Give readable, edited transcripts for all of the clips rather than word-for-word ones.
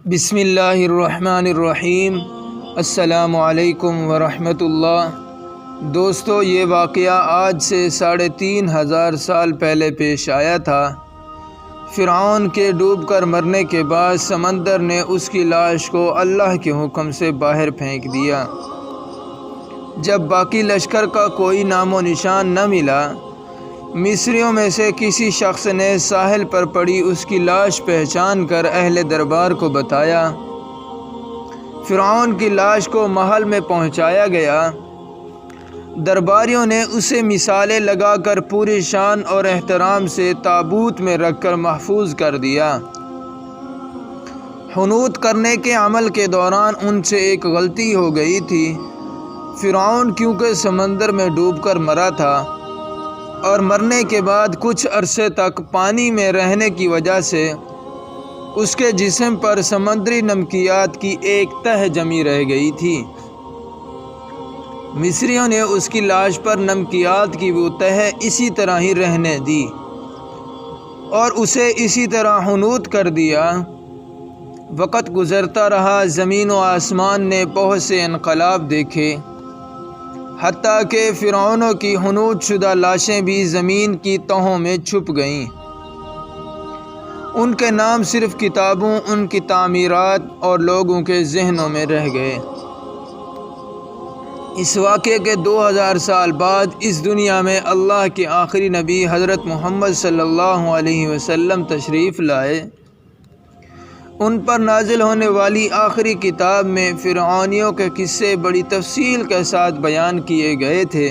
بسم اللہ الرحمن الرحیم۔ السلام علیکم ورحمۃ اللہ۔ دوستو، یہ واقعہ آج سے 3500 سال پہلے پیش آیا تھا۔ فرعون کے ڈوب کر مرنے کے بعد سمندر نے اس کی لاش کو اللہ کے حکم سے باہر پھینک دیا۔ جب باقی لشکر کا کوئی نام و نشان نہ ملا، مصریوں میں سے کسی شخص نے ساحل پر پڑی اس کی لاش پہچان کر اہل دربار کو بتایا۔ فرعون کی لاش کو محل میں پہنچایا گیا۔ درباریوں نے اسے مثالیں لگا کر پوری شان اور احترام سے تابوت میں رکھ کر محفوظ کر دیا۔ حنوط کرنے کے عمل کے دوران ان سے ایک غلطی ہو گئی تھی۔ فرعون کیونکہ سمندر میں ڈوب کر مرا تھا اور مرنے کے بعد کچھ عرصے تک پانی میں رہنے کی وجہ سے اس کے جسم پر سمندری نمکیات کی ایک تہ جمی رہ گئی تھی۔ مصریوں نے اس کی لاش پر نمکیات کی وہ تہ اسی طرح ہی رہنے دی اور اسے اسی طرح حنوط کر دیا۔ وقت گزرتا رہا، زمین و آسمان نے بہت سے انقلاب دیکھے، حتیٰ کہ فرعونوں کی حنوط شدہ لاشیں بھی زمین کی تہوں میں چھپ گئیں۔ ان کے نام صرف کتابوں، ان کی تعمیرات اور لوگوں کے ذہنوں میں رہ گئے۔ اس واقعے کے 2000 سال بعد اس دنیا میں اللہ کے آخری نبی حضرت محمد صلی اللہ علیہ وسلم تشریف لائے۔ ان پر نازل ہونے والی آخری کتاب میں فرعونیوں کے قصے بڑی تفصیل کے ساتھ بیان کیے گئے تھے،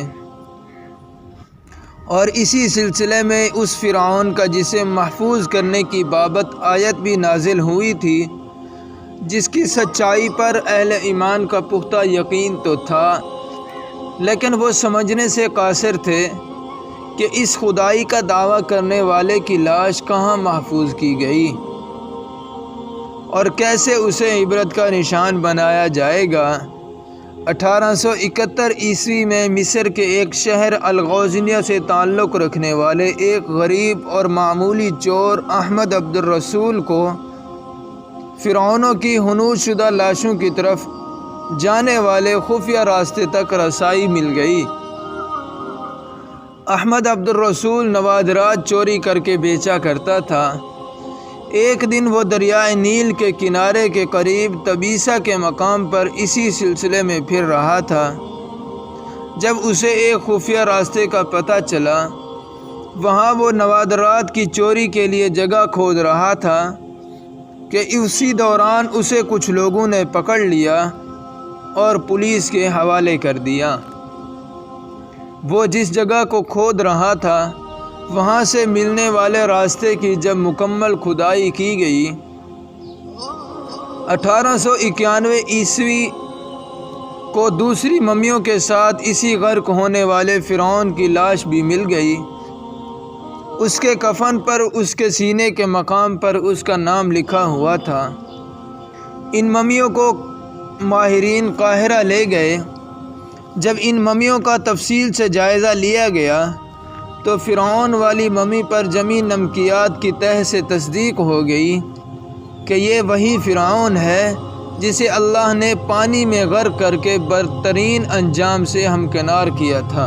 اور اسی سلسلے میں اس فرعون کا جسم محفوظ کرنے کی بابت آیت بھی نازل ہوئی تھی، جس کی سچائی پر اہل ایمان کا پختہ یقین تو تھا، لیکن وہ سمجھنے سے قاصر تھے کہ اس خدائی کا دعویٰ کرنے والے کی لاش کہاں محفوظ کی گئی اور کیسے اسے عبرت کا نشان بنایا جائے گا۔ 1871 عیسوی میں مصر کے ایک شہر الغوزنیہ سے تعلق رکھنے والے ایک غریب اور معمولی چور احمد عبد الرسول کو فرعونوں کی حنوط شدہ لاشوں کی طرف جانے والے خفیہ راستے تک رسائی مل گئی۔ احمد عبد الرسول نوادرات چوری کر کے بیچا کرتا تھا۔ ایک دن وہ دریائے نیل کے کنارے کے قریب تبیسہ کے مقام پر اسی سلسلے میں پھر رہا تھا، جب اسے ایک خفیہ راستے کا پتہ چلا۔ وہاں وہ نوادرات کی چوری کے لیے جگہ کھود رہا تھا کہ اسی دوران اسے کچھ لوگوں نے پکڑ لیا اور پولیس کے حوالے کر دیا۔ وہ جس جگہ کو کھود رہا تھا، وہاں سے ملنے والے راستے کی جب مکمل کھدائی کی گئی، 1891 عیسوی کو دوسری ممیوں کے ساتھ اسی غرق ہونے والے فرعون کی لاش بھی مل گئی۔ اس کے کفن پر اس کے سینے کے مقام پر اس کا نام لکھا ہوا تھا۔ ان ممیوں کو ماہرین قاہرہ لے گئے۔ جب ان ممیوں کا تفصیل سے جائزہ لیا گیا تو فرعون والی ممی پر جمی نمکیات کی تہ سے تصدیق ہو گئی کہ یہ وہی فرعون ہے جسے اللہ نے پانی میں غرق کر کے بدترین انجام سے ہمکنار کیا تھا۔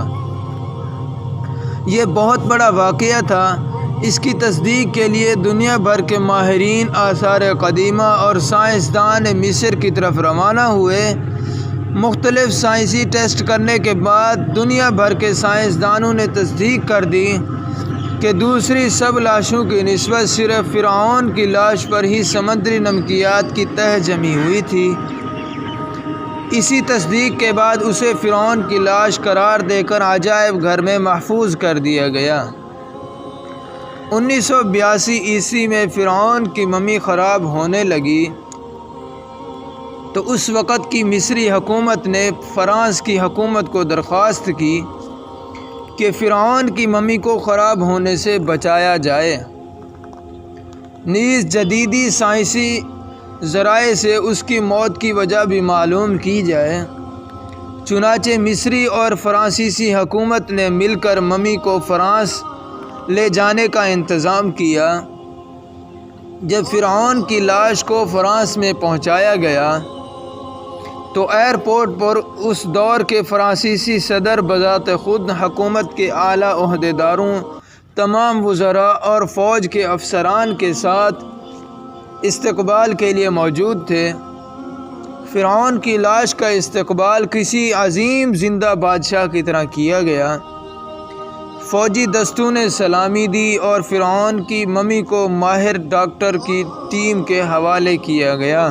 یہ بہت بڑا واقعہ تھا۔ اس کی تصدیق کے لیے دنیا بھر کے ماہرین آثار قدیمہ اور سائنسدان مصر کی طرف روانہ ہوئے۔ مختلف سائنسی ٹیسٹ کرنے کے بعد دنیا بھر کے سائنسدانوں نے تصدیق کر دی کہ دوسری سب لاشوں کی نسبت صرف فرعون کی لاش پر ہی سمندری نمکیات کی تہ جمی ہوئی تھی۔ اسی تصدیق کے بعد اسے فرعون کی لاش قرار دے کر عجائب گھر میں محفوظ کر دیا گیا۔ 1982 عیسوی میں فرعون کی ممی خراب ہونے لگی تو اس وقت کی مصری حکومت نے فرانس کی حکومت کو درخواست کی کہ فرعون کی ممی کو خراب ہونے سے بچایا جائے، نیز جدیدی سائنسی ذرائع سے اس کی موت کی وجہ بھی معلوم کی جائے۔ چنانچہ مصری اور فرانسیسی حکومت نے مل کر ممی کو فرانس لے جانے کا انتظام کیا۔ جب فرعون کی لاش کو فرانس میں پہنچایا گیا تو ایئرپورٹ پر اس دور کے فرانسیسی صدر بذات خود حکومت کے اعلیٰ عہدیداروں، تمام وزراء اور فوج کے افسران کے ساتھ استقبال کے لیے موجود تھے۔ فرعون کی لاش کا استقبال کسی عظیم زندہ بادشاہ کی طرح کیا گیا۔ فوجی دستوں نے سلامی دی اور فرعون کی ممی کو ماہر ڈاکٹر کی ٹیم کے حوالے کیا گیا۔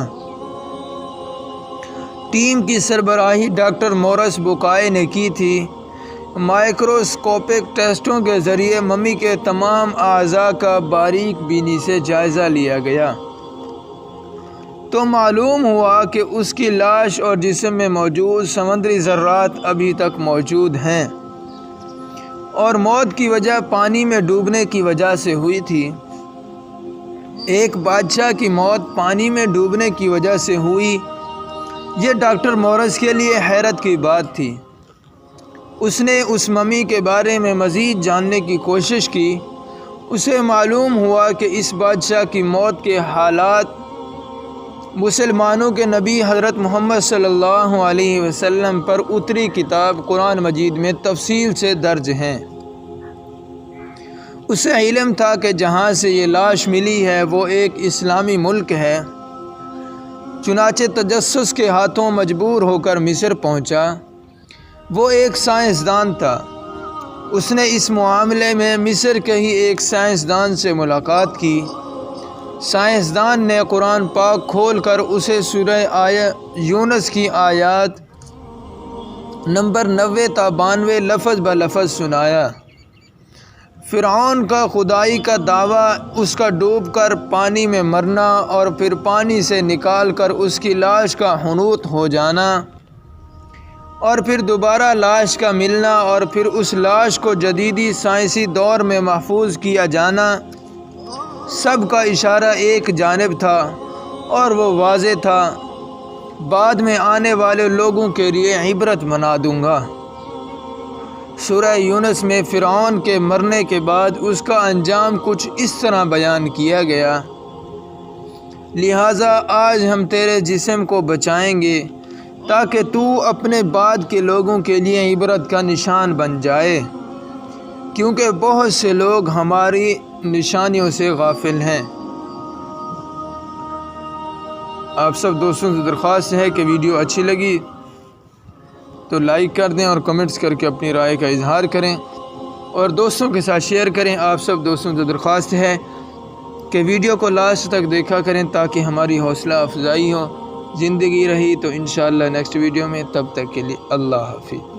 ٹیم کی سربراہی ڈاکٹر مورس بوکائے نے کی تھی۔ مائکروسکوپک ٹیسٹوں کے ذریعے ممی کے تمام اعضاء کا باریک بینی سے جائزہ لیا گیا تو معلوم ہوا کہ اس کی لاش اور جسم میں موجود سمندری ذرات ابھی تک موجود ہیں اور موت کی وجہ پانی میں ڈوبنے کی وجہ سے ہوئی تھی۔ ایک بادشاہ کی موت پانی میں ڈوبنے کی وجہ سے ہوئی، یہ ڈاکٹر مورس کے لیے حیرت کی بات تھی۔ اس نے اس ممی کے بارے میں مزید جاننے کی کوشش کی۔ اسے معلوم ہوا کہ اس بادشاہ کی موت کے حالات مسلمانوں کے نبی حضرت محمد صلی اللہ علیہ وسلم پر اتری کتاب قرآن مجید میں تفصیل سے درج ہیں۔ اسے علم تھا کہ جہاں سے یہ لاش ملی ہے وہ ایک اسلامی ملک ہے۔ چنانچہ تجسس کے ہاتھوں مجبور ہو کر مصر پہنچا۔ وہ ایک سائنسدان تھا۔ اس نے اس معاملے میں مصر کے ہی ایک سائنسدان سے ملاقات کی۔ سائنسدان نے قرآن پاک کھول کر اسے سورہ یونس کی آیات نمبر 90 تا 92 لفظ بلفظ سنایا۔ فرعون کا خدائی کا دعویٰ، اس کا ڈوب کر پانی میں مرنا اور پھر پانی سے نکال کر اس کی لاش کا حنوط ہو جانا اور پھر دوبارہ لاش کا ملنا اور پھر اس لاش کو جدیدی سائنسی دور میں محفوظ کیا جانا، سب کا اشارہ ایک جانب تھا اور وہ واضح تھا: بعد میں آنے والے لوگوں کے لیے عبرت بنا دوں گا۔ سورہ یونس میں فرعون کے مرنے کے بعد اس کا انجام کچھ اس طرح بیان کیا گیا: لہٰذا آج ہم تیرے جسم کو بچائیں گے تاکہ تو اپنے بعد کے لوگوں کے لیے عبرت کا نشان بن جائے، کیونکہ بہت سے لوگ ہماری نشانیوں سے غافل ہیں۔ آپ سب دوستوں سے درخواست ہے کہ ویڈیو اچھی لگی تو لائک کر دیں اور کمنٹس کر کے اپنی رائے کا اظہار کریں اور دوستوں کے ساتھ شیئر کریں۔ آپ سب دوستوں سے درخواست ہے کہ ویڈیو کو لاسٹ تک دیکھا کریں تاکہ ہماری حوصلہ افزائی ہو۔ زندگی رہی تو انشاءاللہ نیکسٹ ویڈیو میں، تب تک کے لیے اللہ حافظ۔